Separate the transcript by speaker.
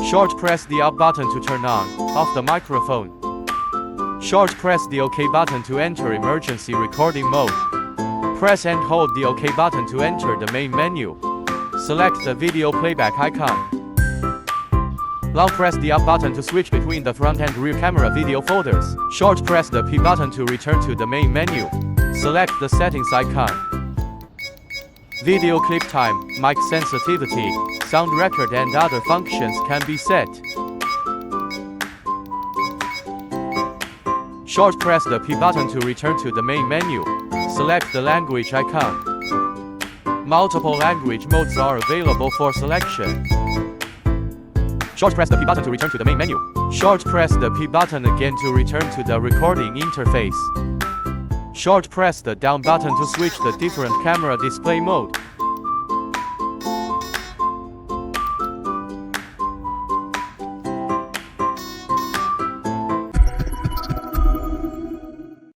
Speaker 1: Short press the up button to turn on, off the microphone. Short press the OK button to enter emergency recording mode. Press and hold the OK button to enter the main menu. Select the video playback icon. Long press the up button to switch between the front and rear camera video folders. Short press the P button to return to the main menu. Select the settings icon. Video clip time, mic sensitivity, sound record and other functions can be set. Short press the P button to return to the main menu. Select the language icon. Multiple language modes are available for selection. Short press the P button to return to the main menu. Short press the P button again to return to the recording interface. Short press the down button to switch the different camera display mode.